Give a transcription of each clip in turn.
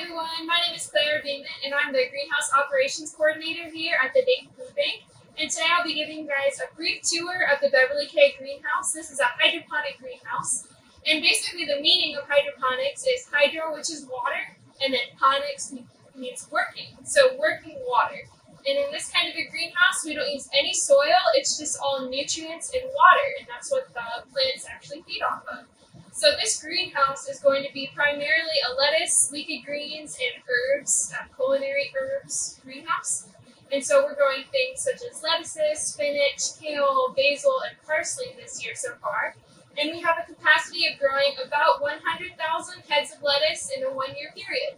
everyone, my name is Clara, and I'm the Greenhouse Operations Coordinator here at the Dayton Foodbank. And today I'll be giving you guys a brief tour of the Beverly Greenhouse. This is a hydroponic greenhouse. And basically the meaning of hydroponics is hydro, which is water, and then ponics means working, so working water. And in this kind of a greenhouse, we don't use any soil, it's just all nutrients and water, and that's what the plants actually feed off of. So this greenhouse is going to be primarily a lettuce, leafy greens, and herbs, culinary herbs greenhouse. And so we're growing things such as lettuces, spinach, kale, basil, and parsley this year so far. And we have a capacity of growing about 100,000 heads of lettuce in a 1-year period.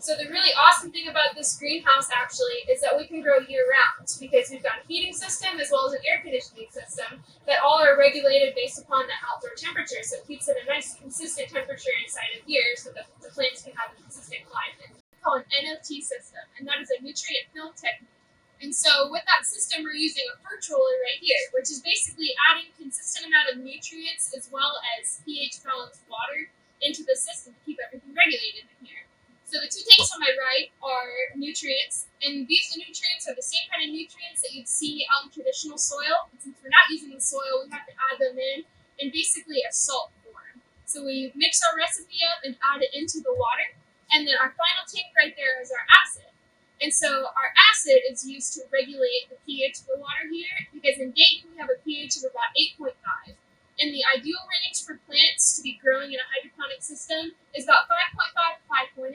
So the really awesome thing about this greenhouse actually is that we can grow year-round because we've got a heating system as well as an air conditioning system that all are regulated based upon the outdoor temperature. So it keeps it a nice consistent temperature inside of here so that the plants can have a consistent climate. It's called an NFT system, and that is a nutrient film technique. And so with that system, we're using a controller right here, which is basically adding consistent amount of nutrients as well as pH balanced water into the system to keep everything regulated in here. So the two tanks on my right are nutrients, and these nutrients are the same kind of nutrients that you'd see out in traditional soil. And since we're not using the soil, we have to add them in basically a salt form. So we mix our recipe up and add it into the water, and then our final tank right there is our acid. And so our acid is used to regulate the pH of the water here, because in Dayton we have a pH of about 8.5. And the ideal range for plants to be growing in a hydroponic system is about 5.5 to 5.8.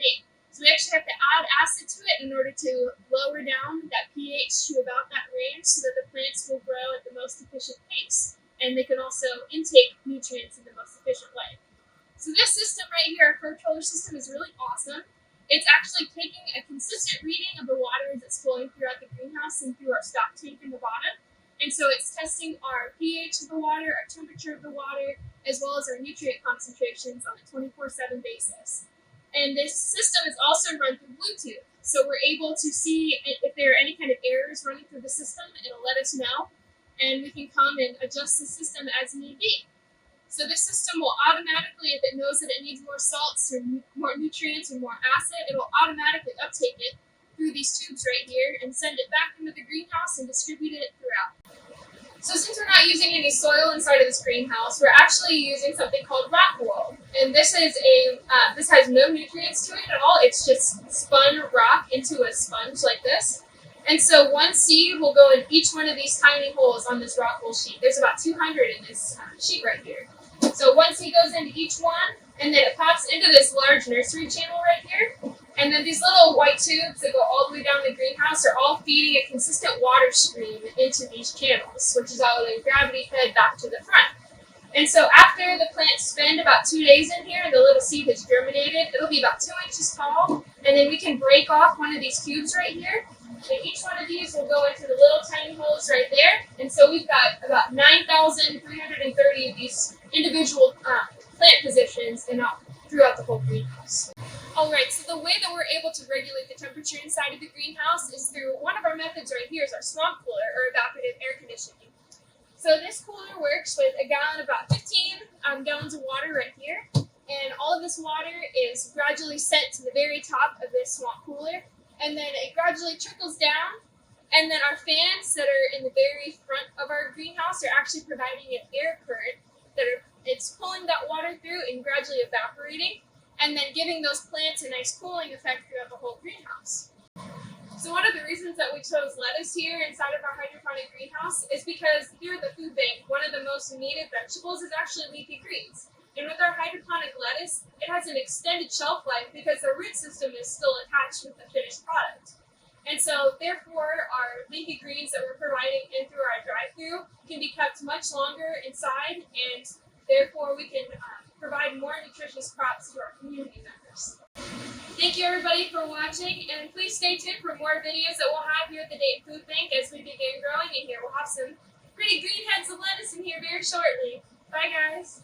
So we actually have to add acid to it in order to lower down that pH to about that range so that the plants will grow at the most efficient pace. And they can also intake nutrients in the most efficient way. So this system right here, our controller system, is really awesome. It's actually taking a consistent reading of the water as it's flowing throughout the greenhouse and through our stock tank in the bottom. And so it's testing our pH of the water, our temperature of the water, as well as our nutrient concentrations on a 24/7 basis. And this system is also run through Bluetooth. So we're able to see if there are any kind of errors running through the system. It'll let us know, and we can come and adjust the system as need be. So this system will automatically, if it knows that it needs more salts or more nutrients or more acid, it will automatically uptake it through these tubes right here and send it back into the greenhouse and distribute it throughout. So since we're not using any soil inside of this greenhouse, we're actually using something called Rockwool. And this is this has no nutrients to it at all. It's just spun rock into a sponge like this. And so one seed will go in each one of these tiny holes on this Rockwool sheet. There's about 200 in this sheet right here. So one seed goes into each one, and then it pops into this large nursery channel right here. And then these little white tubes that go all the way down the greenhouse are all feeding a consistent water stream into these channels, which is how the gravity fed back to the front. And so after the plants spend about 2 days in here and the little seed has germinated, it'll be about 2 inches tall. And then we can break off one of these cubes right here. And each one of these will go into the little tiny holes right there. And so we've got about 9,330 of these individual plant positions throughout the whole greenhouse. Alright, so the way that we're able to regulate the temperature inside of the greenhouse is through one of our methods right here is our swamp cooler or evaporative air conditioning. So this cooler works with a gallon, about 15 gallons of water right here. And all of this water is gradually sent to the very top of this swamp cooler. And then it gradually trickles down. And then our fans that are in the very front of our greenhouse are actually providing an air current it's pulling that water through and gradually evaporating, and then giving those plants a nice cooling effect throughout the whole greenhouse. So one of the reasons that we chose lettuce here inside of our hydroponic greenhouse is because here at the food bank, one of the most needed vegetables is actually leafy greens. And with our hydroponic lettuce, it has an extended shelf life because the root system is still attached with the finished product. And so therefore, our leafy greens that we're providing in through our drive-thru can be kept much longer inside, and therefore we can provide more nutritious crops to our community members. Thank you everybody for watching, and please stay tuned for more videos that we'll have here at the Dayton Food Bank as we begin growing in here. We'll have some pretty green heads of lettuce in here very shortly. Bye guys!